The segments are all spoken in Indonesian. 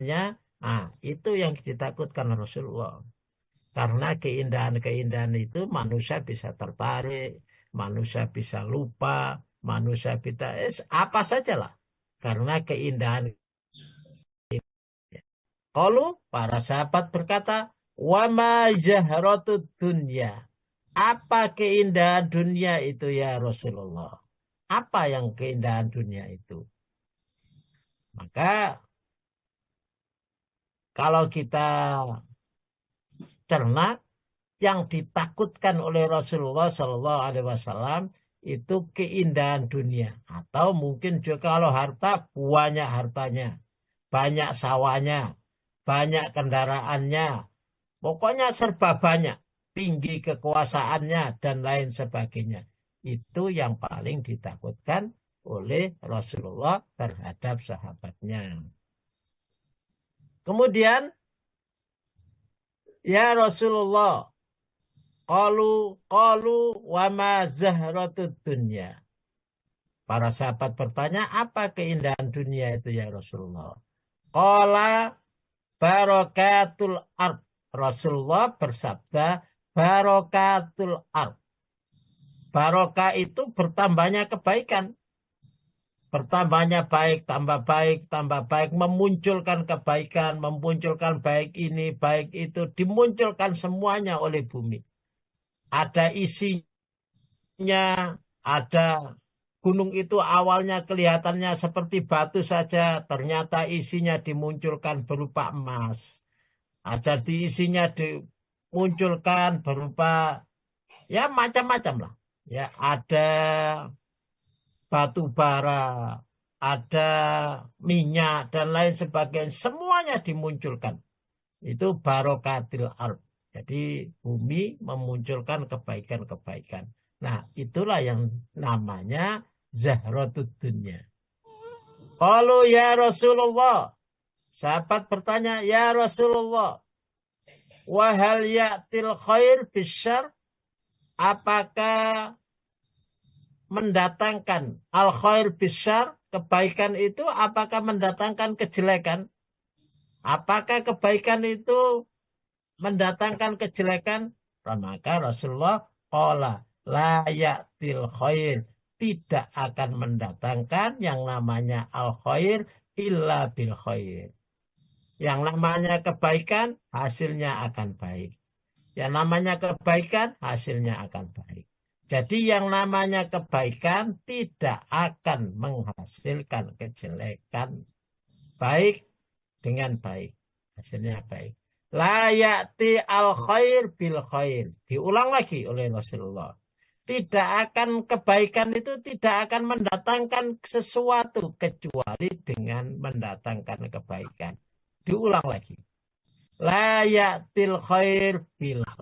sahabatnya. Nah, itu yang ditakutkan Rasulullah. Karena keindahan-keindahan itu manusia bisa tertarik, manusia bisa lupa, manusia bisa apa sajalah. Karena keindahan. Qalu, para sahabat berkata, wa ma jahratud dunya. Apa keindahan dunia itu ya Rasulullah? Apa yang keindahan dunia itu? Maka kalau kita cerna, yang ditakutkan oleh Rasulullah Shallallahu Alaihi Wasallam itu keindahan dunia, atau mungkin juga kalau harta, banyak hartanya, banyak sawahnya, banyak kendaraannya, pokoknya serba banyak, tinggi kekuasaannya dan lain sebagainya. Itu yang paling ditakutkan oleh Rasulullah terhadap sahabatnya. Kemudian, ya Rasulullah, qalu wa ma zahratud dunya. Para sahabat bertanya, apa keindahan dunia itu ya Rasulullah? Qala barakatul ard. Rasulullah bersabda, barakatul ard. Barokah itu bertambahnya kebaikan. Bertambahnya baik, tambah baik, memunculkan kebaikan, memunculkan baik ini, baik itu, dimunculkan semuanya oleh bumi. Ada isinya, ada gunung itu awalnya kelihatannya seperti batu saja, ternyata isinya dimunculkan berupa emas. Ajar diisinya dimunculkan berupa ya macam-macam lah. Ya ada batu bara, ada minyak dan lain sebagainya, semuanya dimunculkan. Itu barokatil ard. Jadi bumi memunculkan kebaikan-kebaikan. Nah, itulah yang namanya zahratud dunya. Qalu ya Rasulullah. Sahabat bertanya, ya Rasulullah, wahal ya'til khair bisyar? Apakah mendatangkan al khair bisyar, kebaikan itu apakah mendatangkan kejelekan? Apakah kebaikan itu mendatangkan kejelekan? Maka Rasulullah qala la ya'til khair, tidak akan mendatangkan yang namanya al khair illa bil khair. Yang namanya kebaikan hasilnya akan baik. Yang namanya kebaikan hasilnya akan baik. Jadi yang namanya kebaikan tidak akan menghasilkan kejelekan. Baik dengan baik. Hasilnya baik. La ya'ti al khair bil khair. Diulang lagi oleh Rasulullah. Tidak akan, kebaikan itu tidak akan mendatangkan sesuatu kecuali dengan mendatangkan kebaikan. Diulang lagi. La ya'til khair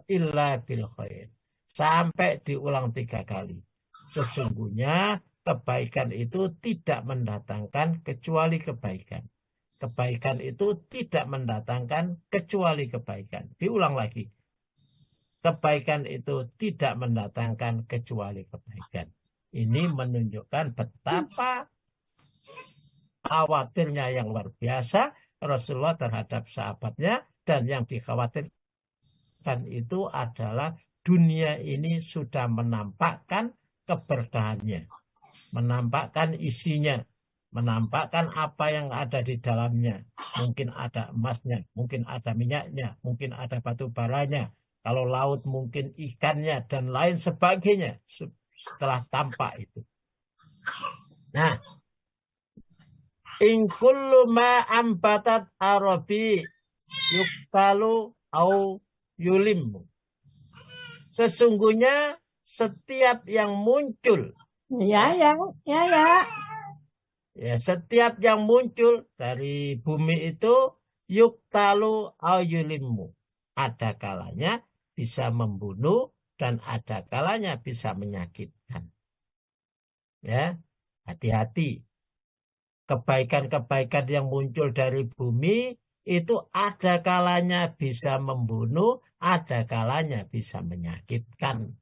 illa bil khair. Sampai diulang 3 kali. Sesungguhnya kebaikan itu tidak mendatangkan kecuali kebaikan. Kebaikan itu tidak mendatangkan kecuali kebaikan. Diulang lagi. Kebaikan itu tidak mendatangkan kecuali kebaikan. Ini menunjukkan betapa khawatirnya yang luar biasa Rasulullah terhadap sahabatnya, dan yang dikhawatirkan itu adalah dunia ini sudah menampakkan keberkahannya, menampakkan isinya, menampakkan apa yang ada di dalamnya. Mungkin ada emasnya, mungkin ada minyaknya, mungkin ada batu baranya. Kalau laut mungkin ikannya dan lain sebagainya setelah tampak itu. Nah, in kullu ma ambatat arabi yuktalu au yulimmu. Sesungguhnya setiap yang muncul, setiap yang muncul dari bumi itu yuktalu au yulimmu. Ada kalanya bisa membunuh dan ada kalanya bisa menyakitkan. Ya, hati-hati. Kebaikan-kebaikan yang muncul dari bumi itu ada kalanya bisa membunuh, ada kalanya bisa menyakitkan.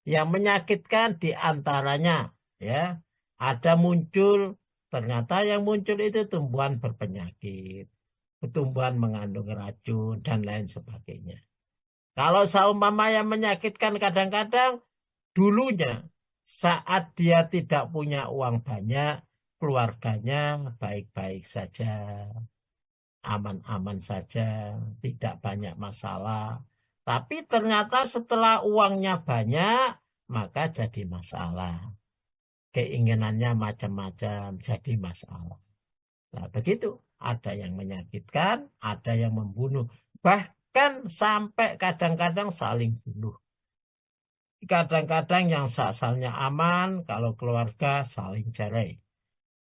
Yang menyakitkan diantaranya, ya, ada muncul, ternyata yang muncul itu tumbuhan berpenyakit. tumbuhan mengandung racun, dan lain sebagainya. Kalau seumpama yang menyakitkan kadang-kadang dulunya saat dia tidak punya uang banyak, keluarganya baik-baik saja, aman-aman saja, tidak banyak masalah. Tapi ternyata setelah uangnya banyak, maka jadi masalah. Keinginannya macam-macam, jadi masalah. Nah, begitu. Ada yang menyakitkan, ada yang membunuh. Bahkan sampai kadang-kadang saling bunuh. Kadang-kadang yang asalnya aman, kalau keluarga saling cerai.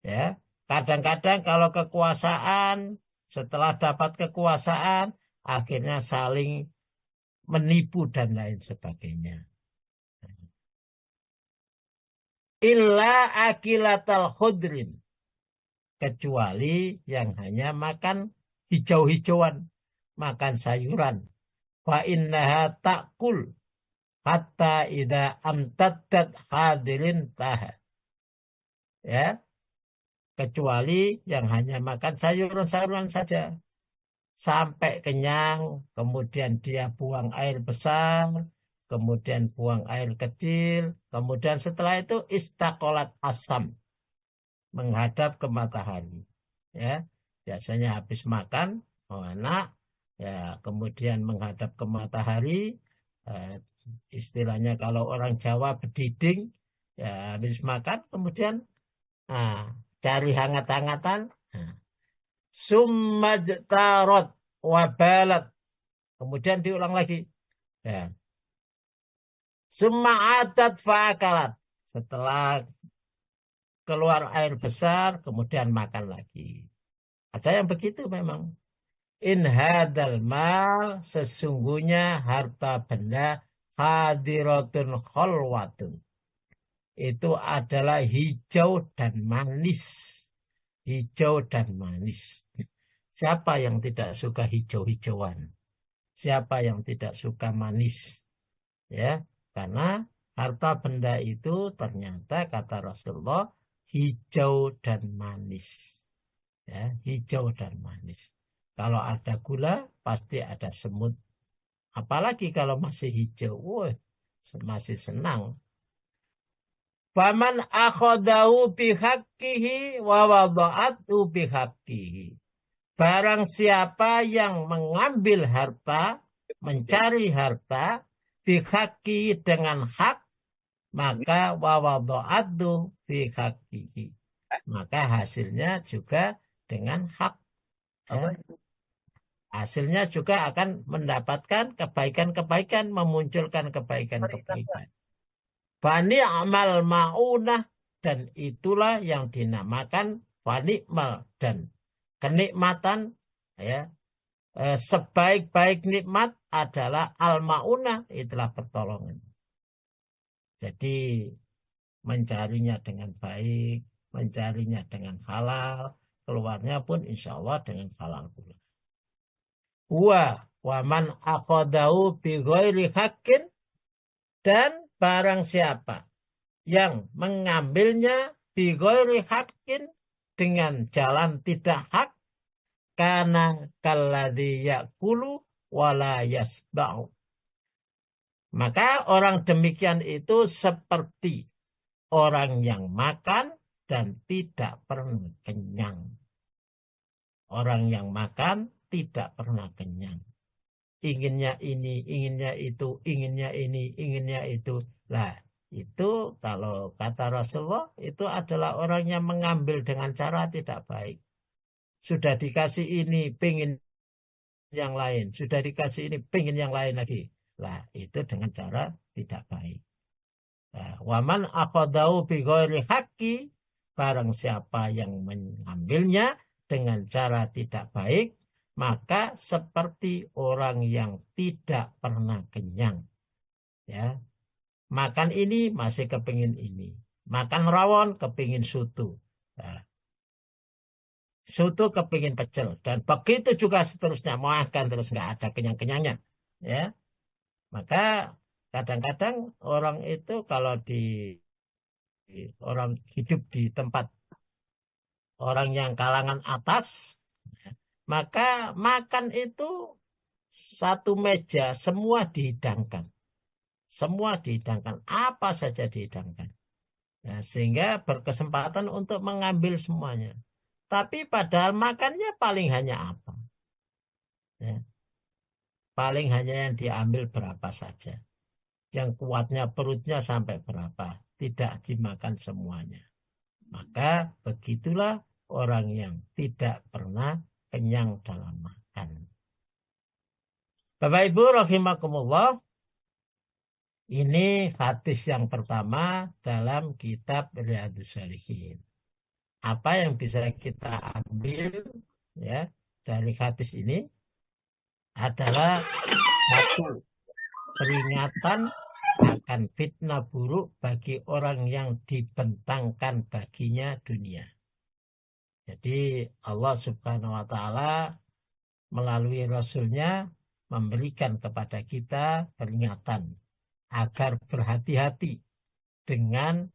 Ya, kadang-kadang kalau kekuasaan, setelah dapat kekuasaan, akhirnya saling menipu dan lain sebagainya. Illa akilatal khudrin. Kecuali yang hanya makan hijau-hijauan, makan sayuran. Fa innaha ta'kul hatta idza amtaddat hadirin taha. Ya, kecuali yang hanya makan sayuran-sayuran saja sampai kenyang, kemudian dia buang air besar, kemudian buang air kecil, kemudian setelah itu istakolat asam, menghadap ke matahari. Ya, biasanya habis makan, oh enak, ya kemudian menghadap ke matahari, eh, istilahnya kalau orang Jawa bediding, ya habis makan, kemudian ah, cari hangat-hangatan, nah, sumajtarot wabalat. Kemudian diulang lagi. Ya. Suma'adat fa'akalat. Setelah keluar air besar, kemudian makan lagi. Ada yang begitu memang. In hadal mal, sesungguhnya harta benda hadiratun kholwatun. Itu adalah hijau dan manis. Hijau dan manis. Siapa yang tidak suka hijau-hijauan? Siapa yang tidak suka manis? Ya, karena harta benda itu ternyata kata Rasulullah hijau dan manis. Ya, hijau dan manis. Kalau ada gula pasti ada semut. Apalagi kalau masih hijau, wah, masih senang. Faman akhodahu bihaqqihi wa wada'athu bihaqqihi. Barang siapa yang mengambil harta, mencari harta, bihaqi dengan hak, maka wawadu'addu bihaqihi. Maka hasilnya juga dengan hak. Ya. Hasilnya juga akan mendapatkan kebaikan-kebaikan, memunculkan kebaikan-kebaikan. Fani amal ma'unah, dan itulah yang dinamakan fani'mal, dan kenikmatan, ya, sebaik-baik nikmat adalah al-ma'unah, itulah pertolongan. Jadi mencarinya dengan baik, mencarinya dengan halal, keluarnya pun insya Allah dengan halal pula. Wa man akhadahu bi ghairi haqqin, dan barang siapa yang mengambilnya bi ghairi haqqin, dengan jalan tidak hak, karena kalladzi ya'kulu wala yasba'u. Maka orang demikian itu seperti orang yang makan dan tidak pernah kenyang. Orang yang makan tidak pernah kenyang. Inginnya ini, inginnya itu, inginnya ini, inginnya itu. Lah, itu kalau kata Rasulullah, itu adalah orang yang mengambil dengan cara tidak baik. Sudah dikasih ini, pengen yang lain. Sudah dikasih ini, pengen yang lain lagi. Lah, itu dengan cara tidak baik. Waman akhadahu bi ghairi haqqi, barang siapa yang mengambilnya dengan cara tidak baik, maka seperti orang yang tidak pernah kenyang. Ya, makan ini masih kepingin ini, makan rawon kepingin soto, nah, soto kepingin pecel, dan begitu juga seterusnya, makan terus nggak ada kenyang-kenyangnya. Ya, maka kadang-kadang orang itu kalau orang hidup di tempat orang yang kalangan atas, Maka makan itu satu meja semua dihidangkan. Semua dihidangkan, apa saja dihidangkan. Ya, sehingga berkesempatan untuk mengambil semuanya. Tapi padahal makannya paling hanya apa? Ya, paling hanya yang diambil berapa saja. Yang kuatnya perutnya sampai berapa. Tidak dimakan semuanya. Maka begitulah orang yang tidak pernah kenyang dalam makan. Bapak Ibu rahimakumullah, ini hadis yang pertama dalam kitab Riyadhus Shalihin. Apa yang bisa kita ambil ya dari hadis ini adalah satu, peringatan akan fitnah buruk bagi orang yang dibentangkan baginya dunia. Jadi Allah Subhanahu wa Ta'ala melalui Rasulnya memberikan kepada kita peringatan agar berhati-hati dengan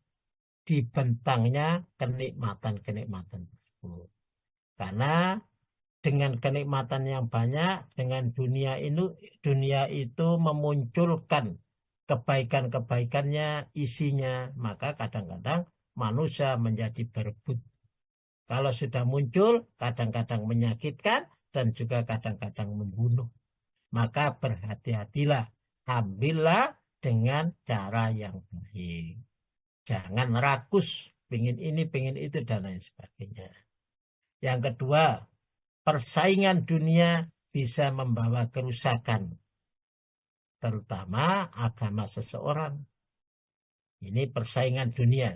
dibentangnya kenikmatan-kenikmatan tersebut. Karena dengan kenikmatan yang banyak, dengan dunia itu memunculkan kebaikan-kebaikannya, isinya, maka kadang-kadang manusia menjadi berebut. Kalau sudah muncul, kadang-kadang menyakitkan dan juga kadang-kadang membunuh. Maka berhati-hatilah, ambillah dengan cara yang baik. Jangan rakus, pengen ini, pengen itu, dan lain sebagainya. Yang kedua, persaingan dunia bisa membawa kerusakan, terutama agama seseorang. Ini persaingan dunia.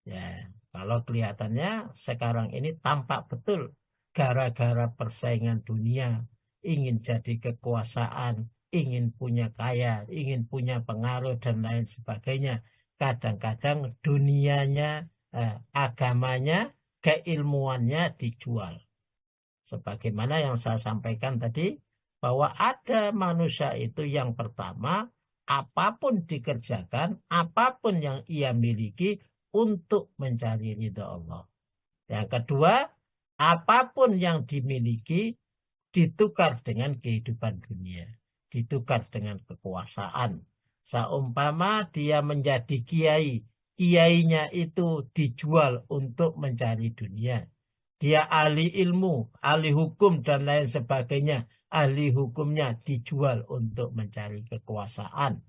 Ya, kalau kelihatannya sekarang ini tampak betul gara-gara persaingan dunia, ingin jadi kekuasaan, ingin punya kaya, ingin punya pengaruh dan lain sebagainya. Kadang-kadang dunianya, agamanya, keilmuannya dijual. Sebagaimana yang saya sampaikan tadi, bahwa ada manusia itu yang pertama, apapun dikerjakan, apapun yang ia miliki untuk mencari ridha Allah. Yang kedua, apapun yang dimiliki ditukar dengan kehidupan dunia, ditukar dengan kekuasaan. Seumpama dia menjadi kiai, kiainya itu dijual untuk mencari dunia. Dia ahli ilmu, ahli hukum dan lain sebagainya. Ahli hukumnya dijual untuk mencari kekuasaan.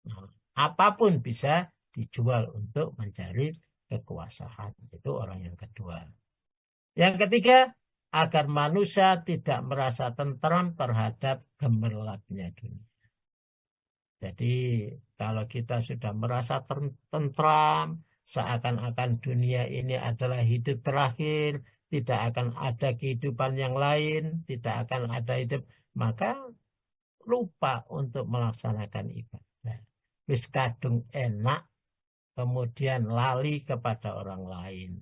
Nah, apapun bisa dijual untuk mencari kekuasaan. Itu orang yang kedua. Yang ketiga, agar manusia tidak merasa tentram terhadap gemerlapnya dunia. Jadi kalau kita sudah merasa tentram, seakan-akan dunia ini adalah hidup terakhir, tidak akan ada kehidupan yang lain, tidak akan ada hidup, maka lupa untuk melaksanakan ibadah. Wis kadung enak, kemudian lali kepada orang lain.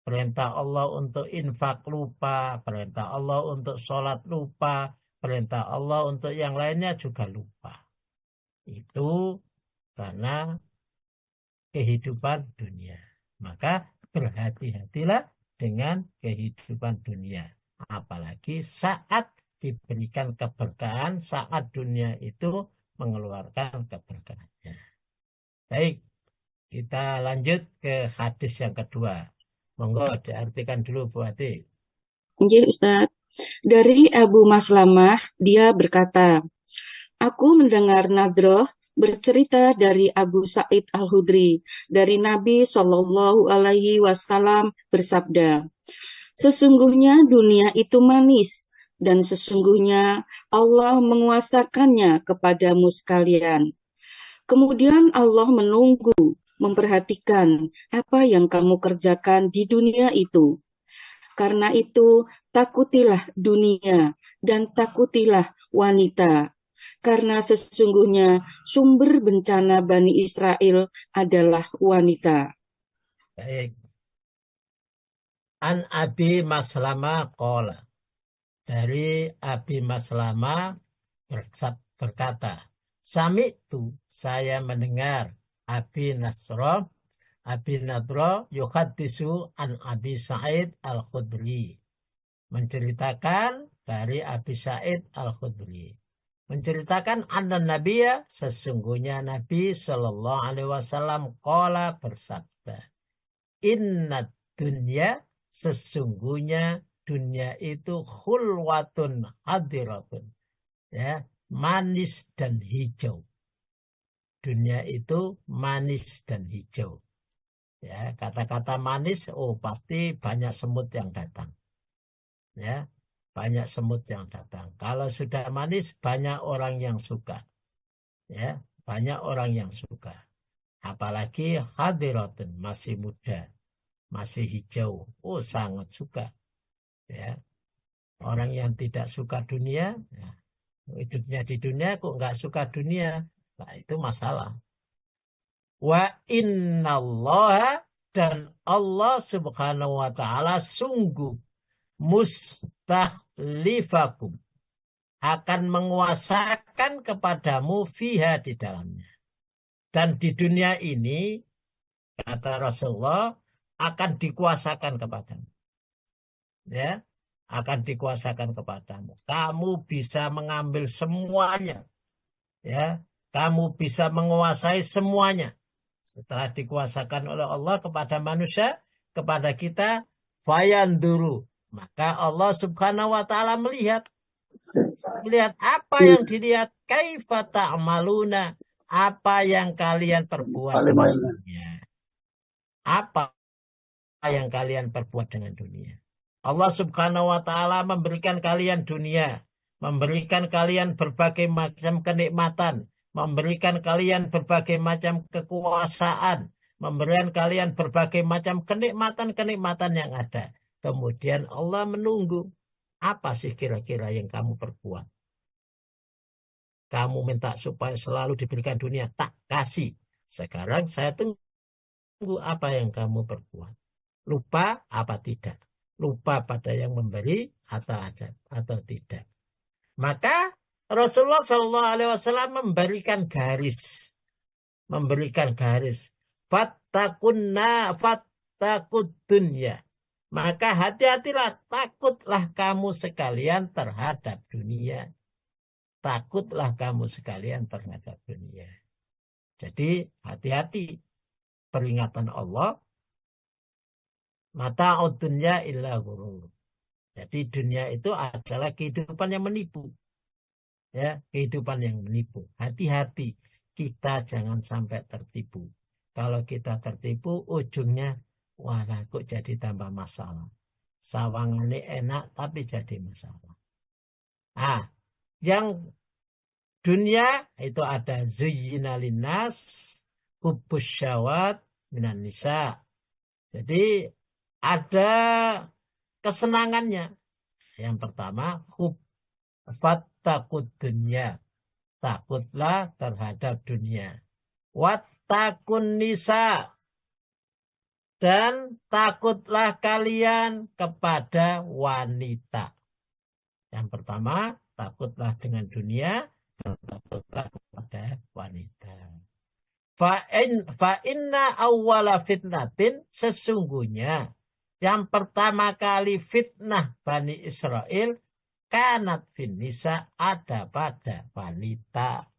Perintah Allah untuk infak lupa, perintah Allah untuk sholat lupa, perintah Allah untuk yang lainnya juga lupa. Itu karena kehidupan dunia. Maka berhati-hatilah dengan kehidupan dunia. Apalagi saat diberikan keberkahan, saat dunia itu mengeluarkan keberkahannya. Baik, kita lanjut ke hadis yang kedua. Monggo diartikan dulu Bu Ati. Nggih, Ustaz. Dari Abu Maslamah, dia berkata, Aku mendengar Nadroh bercerita dari Abu Sa'id Al-Hudri, dari Nabi Shallallahu Alaihi Wasallam bersabda, Sesungguhnya dunia itu manis, dan sesungguhnya Allah menguasakannya kepadamu sekalian. Kemudian Allah menunggu, memperhatikan apa yang kamu kerjakan di dunia itu. Karena itu, takutilah dunia dan takutilah wanita. Karena sesungguhnya sumber bencana Bani Israel adalah wanita. Baik. An Abi Maslama qala. Dari Abi Maslama berkata, Sami'tu, saya mendengar Abi Nadro yuhaddisu an Abi Sa'id Al-Khudri. menceritakan dari Abi Sa'id Al-Khudri. Menceritakan anna Nabiya, sesungguhnya Nabi Shallallahu Alaihi Wasallam qala bersabda, inna dunya, sesungguhnya dunia itu khulwatun hadiratun, ya, manis dan hijau. Dunia itu manis dan hijau. Ya, kata-kata manis, oh pasti banyak semut yang datang. Ya, banyak semut yang datang. Kalau sudah manis, banyak orang yang suka. Ya, banyak orang yang suka. Apalagi hadiratun, masih muda, masih hijau. Oh, sangat suka. Ya, orang yang tidak suka dunia, ya, hidupnya di dunia kok nggak suka dunia. Nah, itu masalah. Wa innallaha, dan Allah subhanahu wa ta'ala sungguh mustahlifakum, akan menguasakan kepadamu fiha, di dalamnya. Dan di dunia ini, kata Rasulullah, akan dikuasakan kepadamu. Ya, akan dikuasakan kepadamu. Kamu bisa mengambil semuanya. Ya, kamu bisa menguasai semuanya. Setelah dikuasakan oleh Allah kepada manusia, kepada kita, fayanduru, maka Allah subhanahu wa ta'ala melihat apa yang dilihat, kaifa ta'maluna, apa yang kalian perbuat dengan dunia. Apa yang kalian perbuat dengan dunia. Allah subhanahu wa ta'ala memberikan kalian dunia, memberikan kalian berbagai macam kenikmatan, memberikan kalian berbagai macam kekuasaan, memberikan kalian berbagai macam kenikmatan-kenikmatan yang ada. Kemudian Allah menunggu, apa sih kira-kira yang kamu perbuat? Kamu minta supaya selalu diberikan dunia, tak kasih. Sekarang saya tunggu apa yang kamu perbuat. Lupa apa tidak? Lupa pada yang memberi atau ada atau tidak. Maka Rasulullah Shallallahu Alaihi Wasallam memberikan garis, fattakun dunya. Maka hati-hatilah, takutlah kamu sekalian terhadap dunia. Takutlah kamu sekalian terhadap dunia. Jadi hati-hati, peringatan Allah. Mata dunya illa ghurur. Jadi dunia itu adalah kehidupan yang menipu. Ya, kehidupan yang menipu. Hati-hati, kita jangan sampai tertipu. Kalau kita tertipu, ujungnya, wah, kok jadi tambah masalah. Sawangannya enak, tapi jadi masalah. Ah, yang dunia itu ada zuyyina linnas hubbus syahwat minan nisa. Jadi ada kesenangannya. Yang pertama, fattakud dunya, takutlah terhadap dunia. Wattakun nisa, dan takutlah kalian kepada wanita. Yang pertama, takutlah dengan dunia, dan takutlah kepada wanita. Fa inna awwala fitnatin, sesungguhnya yang pertama kali fitnah Bani Israel kanat fin nisa, ada pada wanita.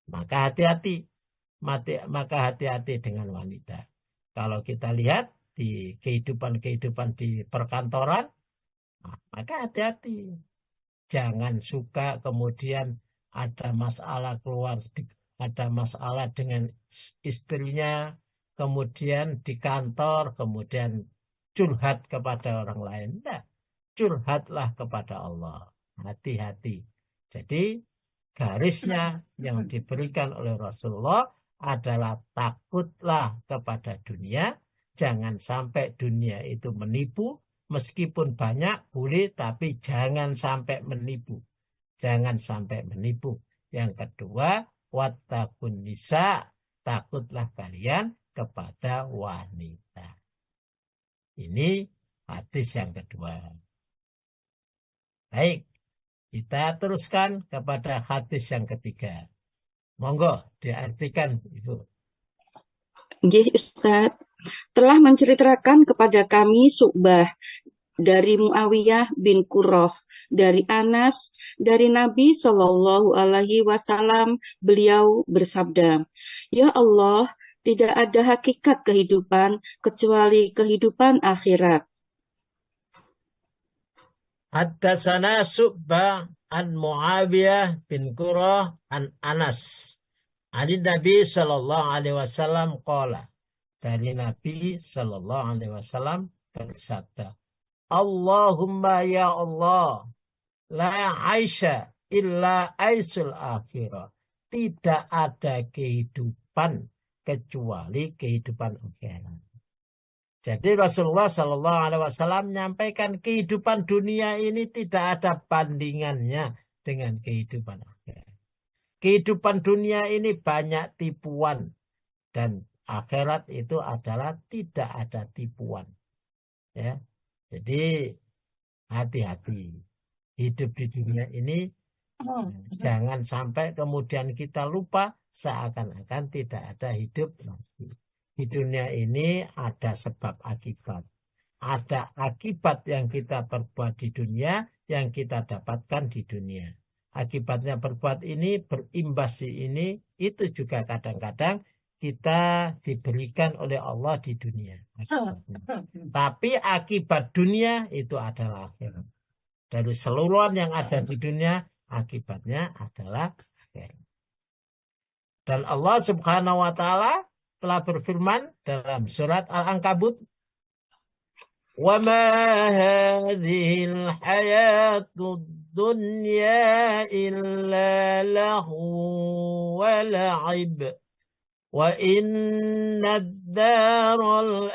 Maka hati-hati, dengan wanita. Kalau kita lihat di kehidupan di perkantoran, maka hati-hati. Jangan suka kemudian ada masalah keluar, ada masalah dengan istrinya, kemudian di kantor, kemudian curhat kepada orang lain. Tidak, curhatlah kepada Allah. Hati-hati. Jadi garisnya yang diberikan oleh Rasulullah adalah takutlah kepada dunia. Jangan sampai dunia itu menipu. Meskipun banyak boleh, tapi jangan sampai menipu. Jangan sampai menipu. Yang kedua, wattakun nisa, takutlah kalian kepada wanita. Ini hadis yang kedua. Baik, kita teruskan kepada hadis yang ketiga. Monggo diartikan Ibu. Nggih, Ustaz. Telah menceritakan kepada kami Syu'bah dari Muawiyah bin Qurrah, dari Anas, dari Nabi Shallallahu Alaihi Wasallam, beliau bersabda, Ya Allah, tidak ada hakikat kehidupan kecuali kehidupan akhirat. Haddatsana Su'bah an Muawiyah bin Qurrah an Anas. Ani Nabi sallallahu alaihi wasallam qala. Dari Nabi sallallahu alaihi wasallam bersabda, Allahumma ya Allah, la aisha illa aisul akhirah. Tidak ada kehidupan kecuali kehidupan akhirat. Jadi Rasulullah Shallallahu Alaihi Wasallam menyampaikan kehidupan dunia ini tidak ada bandingannya dengan kehidupan akhirat. Kehidupan dunia ini banyak tipuan dan akhirat itu adalah tidak ada tipuan. Ya, jadi hati-hati hidup di dunia ini. Jangan sampai kemudian kita lupa seakan-akan tidak ada hidup lagi. Di dunia ini ada sebab akibat. Ada akibat yang kita perbuat di dunia, yang kita dapatkan di dunia. Akibatnya berbuat ini, berimbas di ini, itu juga kadang-kadang kita diberikan oleh Allah di dunia. Tapi akibat dunia itu adalah akhirat. Dari seluruhan yang ada di dunia, akibatnya adalah akhirat. Dan Allah Subhanahu wa Ta'ala telah berfirman dalam surat Al-Ankabut, "Wa ma hadhil hayatud dunya illa lahu wa la'ib wa inna ad-daral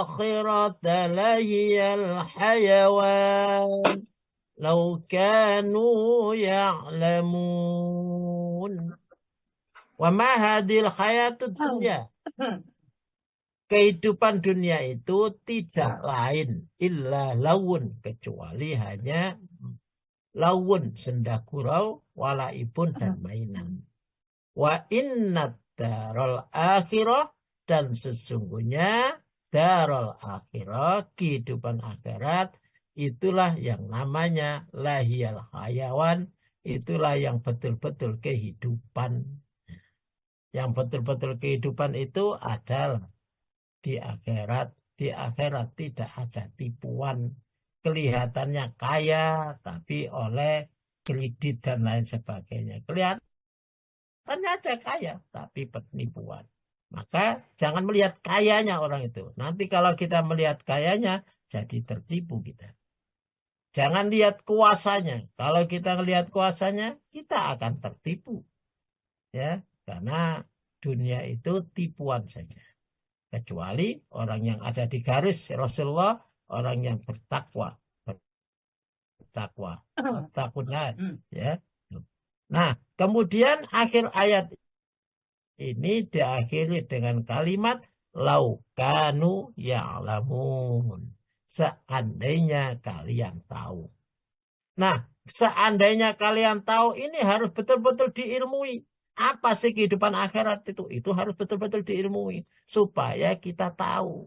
akhirata lahiyal hayawan law kanu ya'lamun." Wa ma hadhil hayatud dunya. Kehidupan dunia itu tidak lain illa lawun, kecuali hanya lawun, senda gurau, walaibun dan mainan. Wa innad daral akhirah, dan sesungguhnya daral akhirah, kehidupan akhirat, itulah yang namanya lahiyal hayawan, itulah yang betul-betul kehidupan. Yang betul-betul kehidupan itu adalah di akhirat. Di akhirat tidak ada tipuan. Kelihatannya kaya, tapi oleh kredit dan lain sebagainya. Kelihatannya aja kaya, tapi penipuan. Maka jangan melihat kayanya orang itu. Nanti kalau kita melihat kayanya, jadi tertipu kita. Jangan lihat kuasanya. Kalau kita melihat kuasanya, kita akan tertipu. Ya. Karena dunia itu tipuan saja. Kecuali orang yang ada di garis Rasulullah, orang yang bertakwa. Bertakwa. Ya. Nah, kemudian akhir ayat ini diakhiri dengan kalimat laukanu ya'lamun. Seandainya kalian tahu. Nah, seandainya kalian tahu ini harus betul-betul diilmui. Apa sih kehidupan akhirat itu? Itu harus betul-betul diilmui. Supaya kita tahu.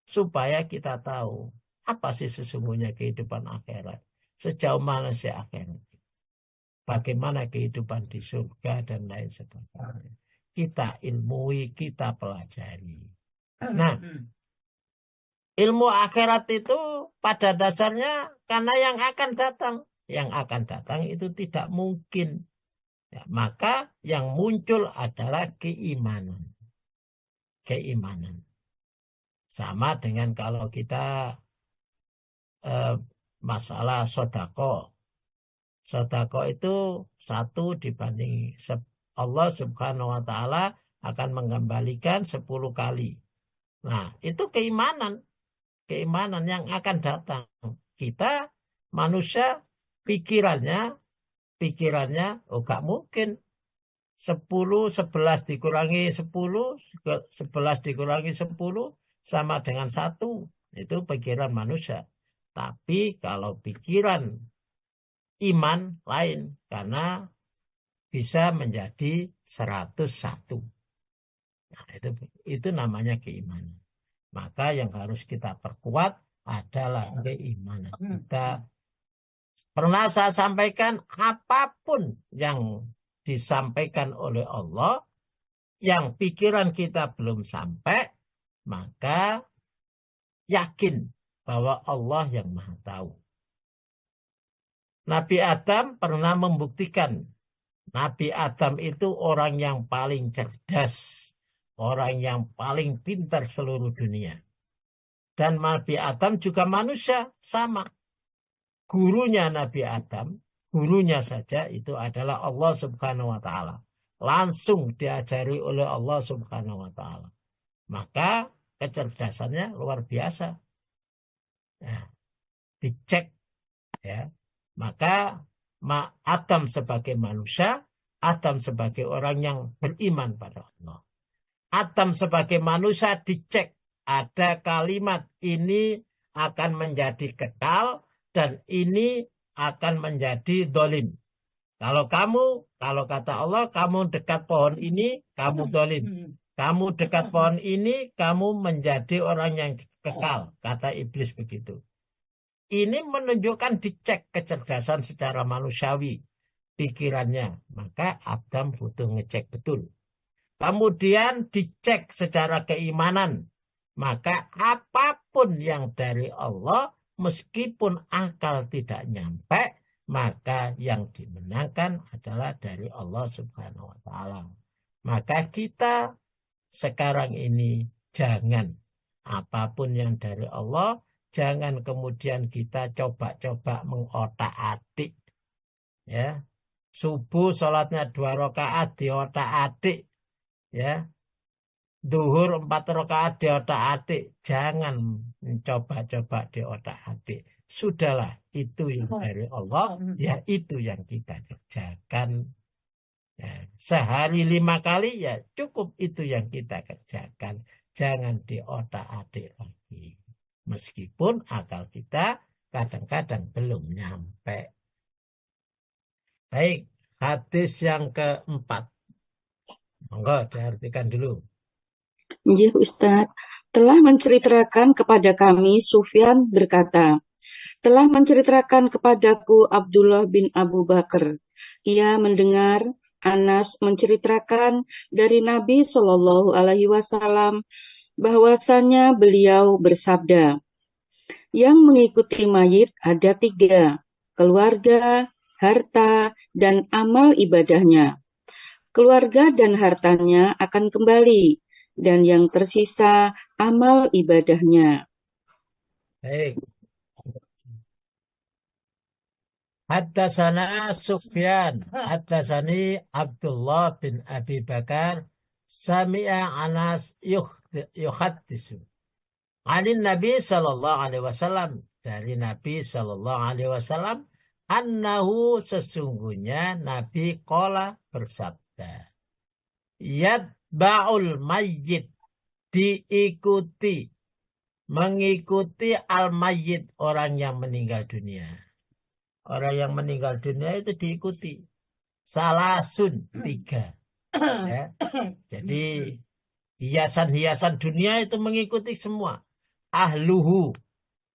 Supaya kita tahu. Apa sih sesungguhnya kehidupan akhirat? Sejauh mana sih akhirat? Bagaimana kehidupan di surga dan lain sebagainya. Kita ilmui, kita pelajari. Nah, ilmu akhirat itu pada dasarnya karena yang akan datang. Yang akan datang itu tidak mungkin. Ya, maka yang muncul adalah keimanan. Keimanan. Sama dengan kalau kita masalah sodako. Sodako itu 1 dibanding Allah Subhanahu wa Ta'ala akan mengembalikan 10 kali. Nah, itu keimanan. Keimanan yang akan datang. Kita manusia pikirannya, oh gak mungkin. 11 dikurangi 10, 11 dikurangi 10 sama dengan 1. Itu pikiran manusia. Tapi kalau pikiran iman lain, karena bisa menjadi 101. Nah, itu namanya keimanan. Maka yang harus kita perkuat adalah keimanan. Kita pernah saya sampaikan, apapun yang disampaikan oleh Allah, yang pikiran kita belum sampai, maka yakin bahwa Allah yang Maha Tahu. Nabi Adam pernah membuktikan, Nabi Adam itu orang yang paling cerdas, orang yang paling pintar seluruh dunia. Dan Nabi Adam juga manusia, sama. Gurunya Nabi Adam, gurunya saja itu adalah Allah Subhanahu wa Ta'ala. Langsung diajari oleh Allah Subhanahu wa Ta'ala. Maka kecerdasannya luar biasa. Nah, dicek ya. Maka Adam sebagai manusia, Adam sebagai orang yang beriman pada Allah. Adam sebagai manusia dicek, ada kalimat ini akan menjadi kekal dan ini akan menjadi dolim. Kalau kata Allah, kamu dekat pohon ini, kamu dolim. Kamu dekat pohon ini, kamu menjadi orang yang kekal. Kata iblis begitu. Ini menunjukkan dicek kecerdasan secara manusiawi pikirannya. Maka Adam butuh ngecek betul. Kemudian dicek secara keimanan. Maka apapun yang dari Allah, meskipun akal tidak nyampe, maka yang dimenangkan adalah dari Allah Subhanahu wa Ta'ala. Maka kita sekarang ini jangan apapun yang dari Allah, jangan kemudian kita coba-coba mengotak-atik. Ya. Subuh sholatnya 2 rakaat diotak-atik. Ya. Duhur 4 rakaat diotak-atik. Jangan mencoba-coba diotak-atik. Sudahlah, itu yang dari Allah, ya itu yang kita kerjakan. Ya, sehari 5 kali ya cukup itu yang kita kerjakan. Jangan diotak-atik lagi. Meskipun akal kita kadang-kadang belum nyampe. Baik, hadis yang keempat. Monggo diartikan dulu. Ya Ustadz, telah menceritakan kepada kami Sufyan berkata, telah menceritakan kepadaku Abdullah bin Abu Bakar. Ia mendengar Anas menceritakan dari Nabi Shallallahu Alaihi Wasallam bahwasanya beliau bersabda, yang mengikuti mayit ada 3, keluarga, harta, dan amal ibadahnya. Keluarga dan hartanya akan kembali, dan yang tersisa amal ibadahnya. Baik. Haddatsana Sufyan, haddatsani Abdullah bin Abi Bakar, sami'a Anas yuhaddisu. Anin Nabi sallallahu alaihi wasallam, dari Nabi sallallahu alaihi wasallam, annahu sesungguhnya Nabi qala bersabda, yatba'ul mayyit, diikuti, mengikuti al-mayyit, orang yang meninggal dunia. Orang yang meninggal dunia itu diikuti. Salasun 3. Ya. Jadi hiasan-hiasan dunia itu mengikuti semua. Ahluhu,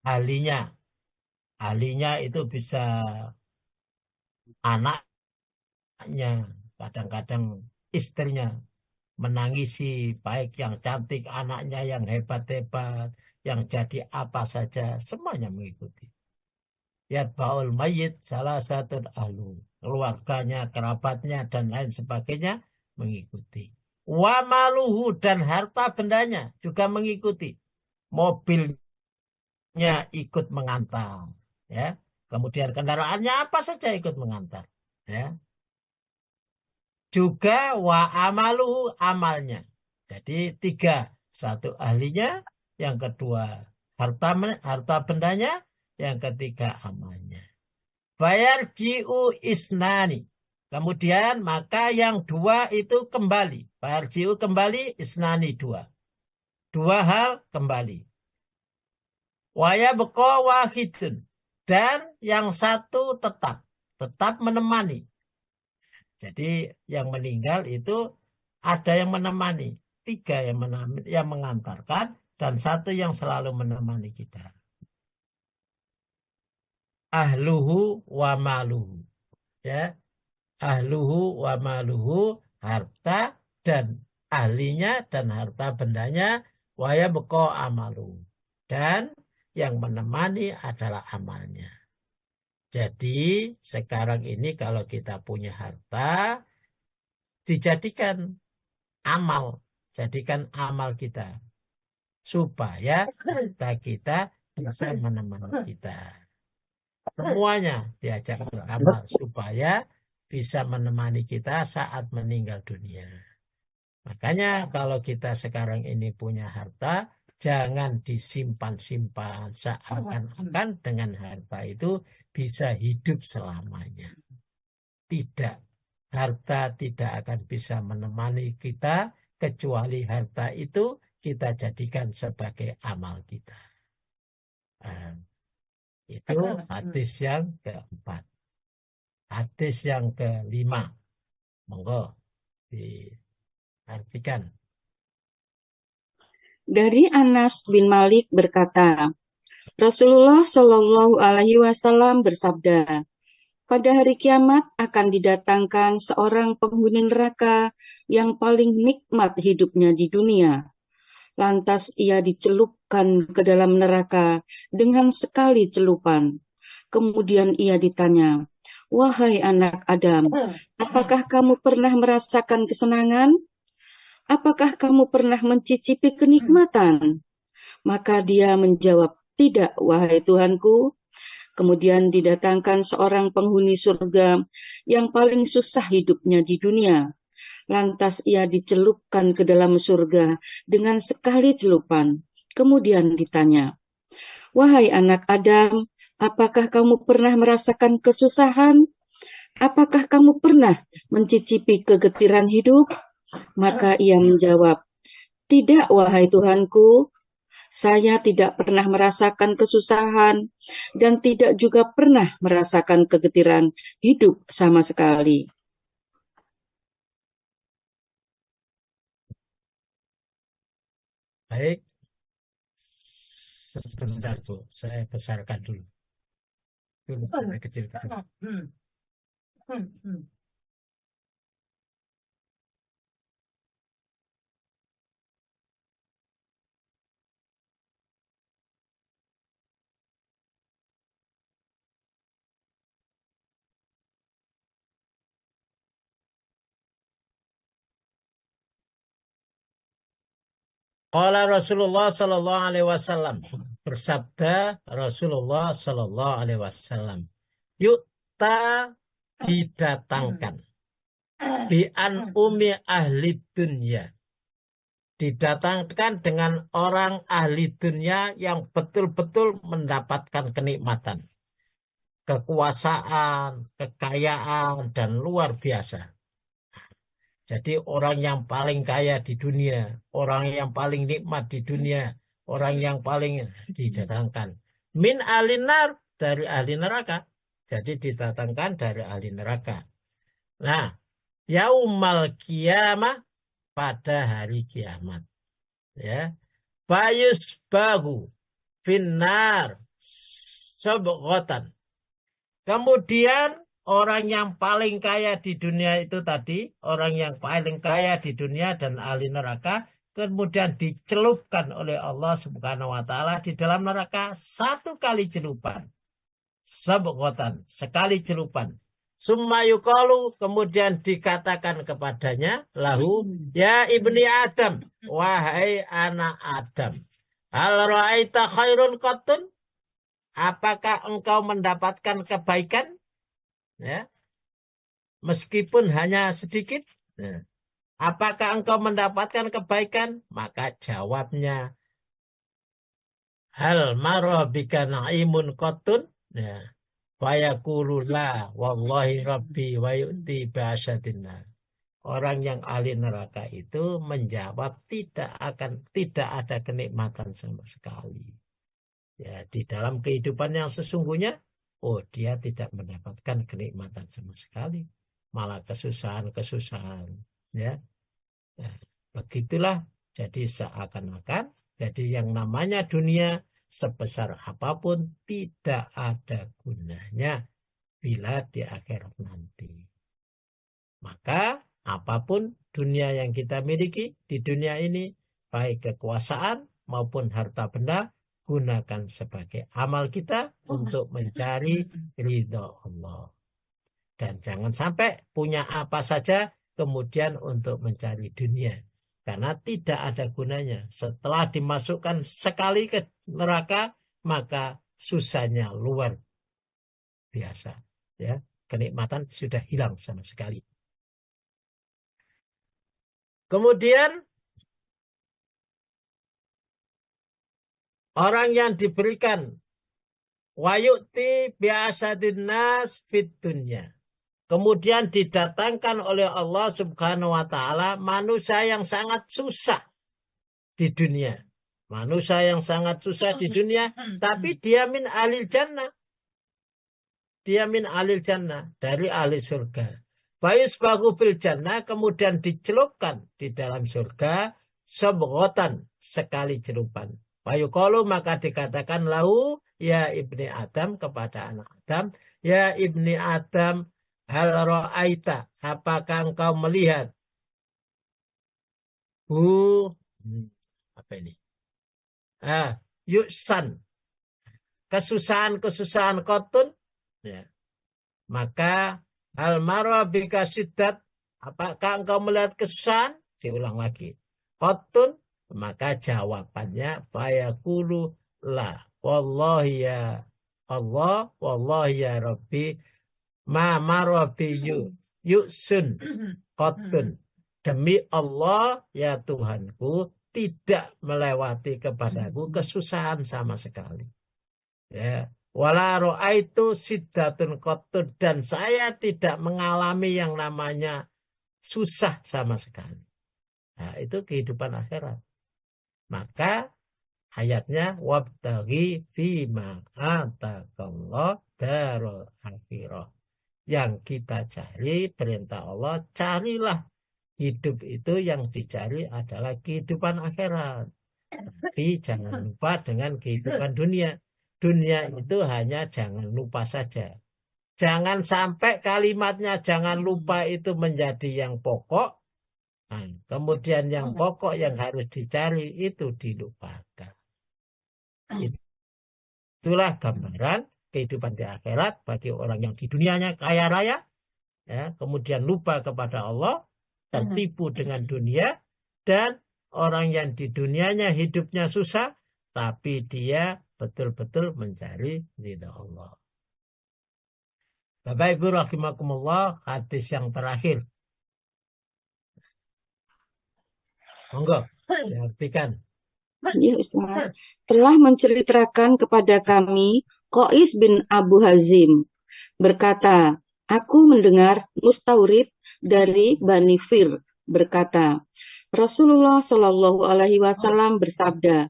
ahlinya. Ahlinya itu bisa anaknya, kadang-kadang istrinya menangisi, baik yang cantik, anaknya yang hebat-hebat, yang jadi apa saja, semuanya mengikuti. Yatba'ul mayyit salah satu ahlu, keluarganya, kerabatnya, dan lain sebagainya mengikuti. Wa maluhu, dan harta bendanya juga mengikuti. Mobilnya ikut mengantar, ya. Kemudian kendaraannya apa saja ikut mengantar, ya. Juga wa amaluhu, amalnya. Jadi 3, 1 ahlinya, yang kedua harta bendanya, yang ketiga amalnya. Bayar ji'u isnani. Kemudian maka yang 2 itu kembali. Bayar ji'u kembali, isnani 2. 2 hal kembali. Waya beko wahidun. Dan yang 1 tetap menemani. Jadi yang meninggal itu ada yang menemani. 3 yang mengantarkan dan 1 yang selalu menemani kita. ahluhu wa maluhu. Ya, ahluhu wa maluhu, harta dan ahlinya dan harta bendanya, wa yabqa amalu, dan yang menemani adalah amalnya. Jadi sekarang ini kalau kita punya harta, dijadikan amal, jadikan amal kita supaya harta kita bisa menemani kita. Semuanya diajak beramal supaya bisa menemani kita saat meninggal dunia. Makanya kalau kita sekarang ini punya harta, jangan disimpan-simpan seakan-akan dengan harta itu bisa hidup selamanya. Tidak. Harta tidak akan bisa menemani kita kecuali harta itu kita jadikan sebagai amal kita. Itu hadis yang keempat. Hadis yang kelima. Monggo diartikan. Dari Anas bin Malik berkata, Rasulullah Shallallahu Alaihi Wasallam bersabda, pada hari kiamat akan didatangkan seorang penghuni neraka yang paling nikmat hidupnya di dunia. Lantas ia dicelupkan ke dalam neraka dengan sekali celupan. Kemudian ia ditanya, wahai anak Adam, apakah kamu pernah merasakan kesenangan? Apakah kamu pernah mencicipi kenikmatan? Maka dia menjawab, tidak, wahai Tuhanku. Kemudian didatangkan seorang penghuni surga yang paling susah hidupnya di dunia. Lantas ia dicelupkan ke dalam surga dengan sekali celupan. Kemudian ditanya, wahai anak Adam, apakah kamu pernah merasakan kesusahan? Apakah kamu pernah mencicipi kegetiran hidup? Maka ia menjawab, tidak, wahai Tuhanku. Saya tidak pernah merasakan kesusahan dan tidak juga pernah merasakan kegetiran hidup sama sekali. Baik. Sebentar, Bu. Saya besarkan dulu. Itu sampai kecil-kecil. Qala Rasulullah sallallahu alaihi wasallam, bersabda Rasulullah sallallahu alaihi wasallam, yukta, didatangkan, bi'an umi ahli dunya, didatangkan dengan orang ahli dunia yang betul-betul mendapatkan kenikmatan, kekuasaan, kekayaan, dan luar biasa. Jadi orang yang paling kaya di dunia, orang yang paling nikmat di dunia, orang yang paling didatangkan. Min alinar, dari ahli neraka. Jadi didatangkan dari ahli neraka. Nah, yaumal kiamah, pada hari kiamat. Ya. Bayus bahu finnar sabghatan. Kemudian orang yang paling kaya di dunia itu tadi, orang yang paling kaya di dunia dan ahli neraka, kemudian dicelupkan oleh Allah Subhanahu wa taala di dalam neraka satu kali celupan. Sabghatan, sekali celupan. Summa yuqalu, kemudian dikatakan kepadanya, lahu, ya ibni Adam, wahai anak Adam, hal ra'aita khairun qattun? Apakah engkau mendapatkan kebaikan? Ya. Meskipun hanya sedikit. Ya. Apakah engkau mendapatkan kebaikan? Maka jawabnya, hal marah bika na'imun qattun? Ya. Fayaqulu la wallahi rabbi wa yu'ti ba'asyatinna. Orang yang ahli neraka itu menjawab tidak ada kenikmatan sama sekali. Ya, di dalam kehidupan yang sesungguhnya, oh dia tidak mendapatkan kenikmatan sama sekali, malah kesusahan-kesusahan. Ya, nah, begitulah. Jadi seakan-akan, jadi yang namanya dunia sebesar apapun tidak ada gunanya bila di akhirat nanti. Maka apapun dunia yang kita miliki di dunia ini, baik kekuasaan maupun harta benda, gunakan sebagai amal kita untuk mencari ridho Allah. Dan jangan sampai punya apa saja kemudian untuk mencari dunia. Karena tidak ada gunanya. Setelah dimasukkan sekali ke neraka, maka susahnya luar biasa. Ya, kenikmatan sudah hilang sama sekali. Kemudian orang yang diberikan wayu'ti bi'asadin nas fid dunya. Kemudian didatangkan oleh Allah Subhanahu wa taala manusia yang sangat susah di dunia. Manusia yang sangat susah di dunia, tapi dia min alil jannah. Dia min alil jannah, dari ahli surga. Bayus bagu fil jannah, kemudian dicelupkan di dalam surga sebgotan, sekali celupan. Bayuqalu, maka dikatakan lahu ya ibni Adam, kepada anak Adam, ya ibni Adam, hal ra'aita, apakah engkau melihat apa ini? Yuksan, kesusahan kotun, ya. Maka al-marwa bika siddat, apakah engkau melihat kesusahan? Diulang lagi. Kotun, maka jawabannya fayaqulu la. Wallahi ya Allah, wallahi ya Rabbi, ma marwa bi yuksun kotun. Demi Allah ya Tuhanku, tidak melewati kepadaku kesusahan sama sekali. Ya. Wala ro'aitu siddatun qattud, dan saya tidak mengalami yang namanya susah sama sekali. Nah, itu kehidupan akhirat. Maka ayatnya wabtaghi fima atakallah darul akhirah. Yang kita cari, perintah Allah, carilah. Hidup itu yang dicari adalah kehidupan akhirat. Tapi jangan lupa dengan kehidupan dunia. Dunia itu hanya jangan lupa saja. Jangan sampai kalimatnya jangan lupa itu menjadi yang pokok. Nah, kemudian yang pokok yang harus dicari itu dilupakan. Itulah gambaran kehidupan di akhirat bagi orang yang di dunianya kaya raya, ya, kemudian lupa kepada Allah, tertipu dengan dunia, dan orang yang di dunianya hidupnya susah, tapi dia betul-betul mencari ridha Allah. Bapak Ibu rahimakumullah, hadis yang terakhir. Monggo, diartikan. Ya, Ustaz. Telah menceritakan kepada kami Qais bin Abu Hazim berkata, aku mendengar Mustaurid dari Bani Fir berkata, Rasulullah Shallallahu Alaihi Wasallam bersabda,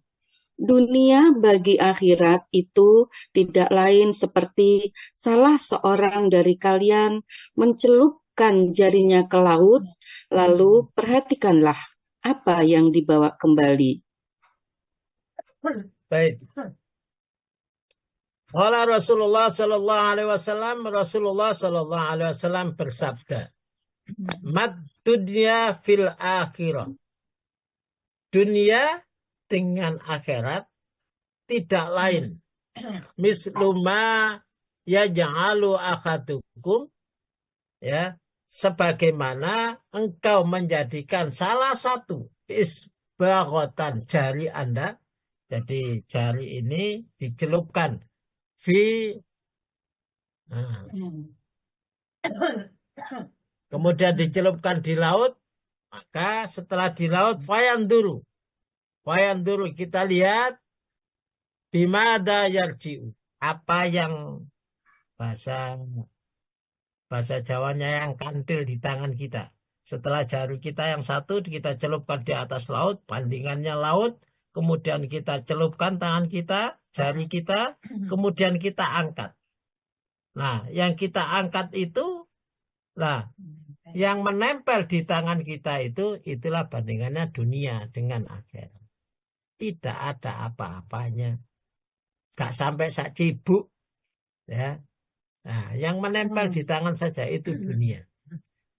dunia bagi akhirat itu tidak lain seperti salah seorang dari kalian mencelupkan jarinya ke laut, lalu perhatikanlah apa yang dibawa kembali. Baik. Qala Rasulullah sallallahu alaihi wasallam, Rasulullah sallallahu alaihi wasallam bersabda, "Mad dunya fil akhirah." Dunia dengan akhirat tidak lain misluma yaj'alu ahadukum, ya, sebagaimana engkau menjadikan salah satu isbaghatan jari Anda. Jadi jari ini dicelupkan kemudian dicelupkan di laut, maka setelah di laut fayanduru kita lihat bimada yarji'u, apa yang bahasa Jawanya yang kantil di tangan kita. Setelah jari kita yang satu kita celupkan di atas laut, bandingannya laut, kemudian kita celupkan tangan kita, jari kita, kemudian kita angkat. Nah, yang kita angkat itu, nah, yang menempel di tangan kita itu, itulah bandingannya dunia dengan akhirat. Tidak ada apa-apanya. gak sampai sak cibuk, ya. Nah, yang menempel di tangan saja itu dunia.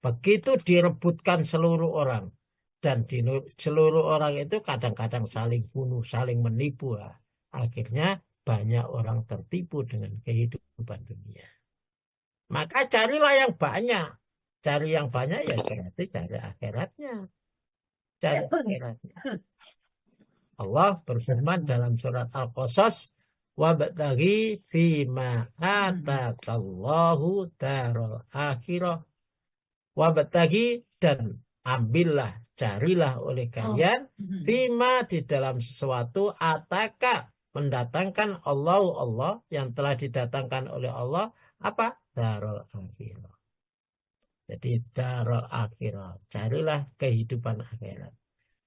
Begitu direbutkan seluruh orang, dan seluruh orang itu kadang-kadang saling bunuh, saling menipu lah. Akhirnya banyak orang tertipu dengan kehidupan dunia. Maka carilah yang banyak. Cari yang banyak ya berarti cari akhiratnya. Cari akhiratnya. Allah berfirman dalam surat Al-Qasas, wabtaghi fima atakallahu daral akhirah. Wabtaghi, dan ambillah, carilah oleh kalian fima, di dalam sesuatu ataka, mendatangkan Allah yang telah didatangkan oleh Allah, apa? Darul akhirah. Jadi darul akhirah, carilah kehidupan akhirat.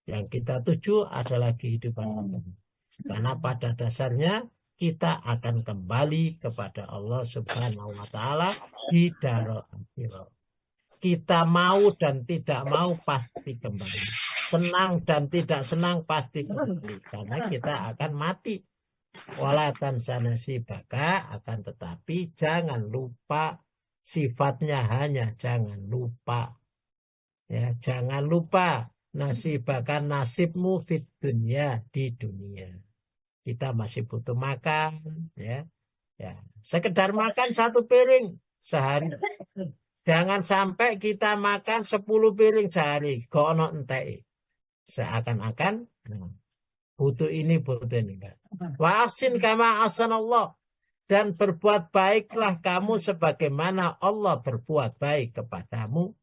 Yang kita tuju adalah kehidupan akhirat. Karena pada dasarnya kita akan kembali kepada Allah Subhanahu wa taala di darul akhirah. Kita mau dan tidak mau pasti kembali. Senang dan tidak senang pasti kembali. Karena kita akan mati. Walatan sanasi baka, akan tetapi jangan lupa sifatnya, hanya jangan lupa. Ya, jangan lupa nasibakan nasibmu fit dunia, di dunia. Kita masih butuh makan, ya. Ya, sekedar makan 1 piring sehari. Jangan sampai kita makan 10 piring sehari, kono entek. Seakan-akan butuh ini, butuh ini. Wa ahsin kama ahsanallah, dan berbuat baiklah kamu sebagaimana Allah berbuat baik kepadamu.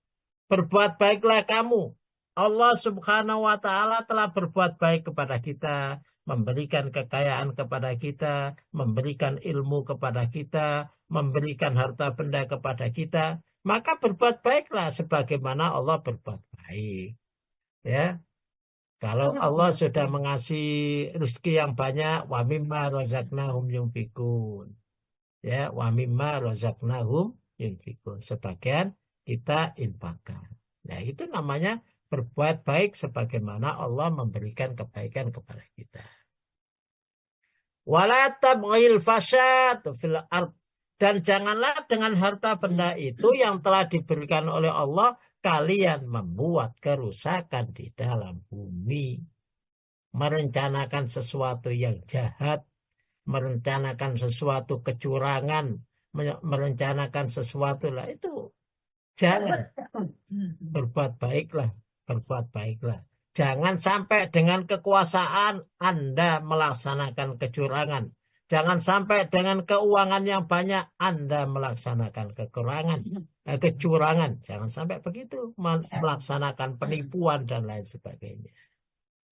Berbuat baiklah kamu. Allah Subhanahu wa taala telah berbuat baik kepada kita, memberikan kekayaan kepada kita, memberikan ilmu kepada kita, memberikan harta benda kepada kita. Maka berbuat baiklah sebagaimana Allah berbuat baik. Ya. Kalau Allah sudah mengasih rezeki yang banyak, wa mimma razaqnahum yunfikun. Ya, wa mimma razaqnahum yunfikun. Sebagian kita infakkan. Nah, itu namanya berbuat baik sebagaimana Allah memberikan kebaikan kepada kita. Wala tabghil fasad fil ard, dan janganlah dengan harta benda itu yang telah diberikan oleh Allah kalian membuat kerusakan di dalam bumi. Merencanakan sesuatu yang jahat, merencanakan sesuatu kecurangan, merencanakan sesuatu lah, itu jangan. Berbuat baiklah, berbuat baiklah. Jangan sampai dengan kekuasaan Anda melaksanakan kecurangan. Jangan sampai dengan keuangan yang banyak Anda melaksanakan kecurangan. Jangan sampai begitu, melaksanakan penipuan dan lain sebagainya.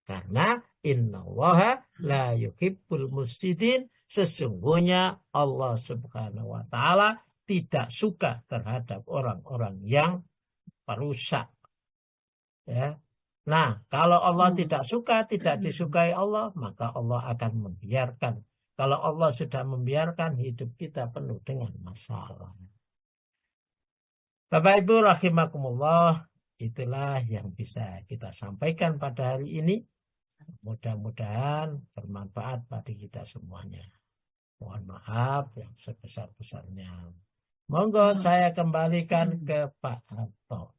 Karena innallaha la yuhibbul mufsidin, sesungguhnya Allah Subhanahu wa taala tidak suka terhadap orang-orang yang perusak. Ya. Nah, kalau Allah tidak suka, tidak disukai Allah, maka Allah akan membiarkan. Kalau Allah sudah membiarkan, hidup kita penuh dengan masalah. Bapak Ibu rahimakumullah, itulah yang bisa kita sampaikan pada hari ini. Mudah-mudahan bermanfaat bagi kita semuanya. Mohon maaf yang sebesar-besarnya. Monggo saya kembalikan ke Pak Harto.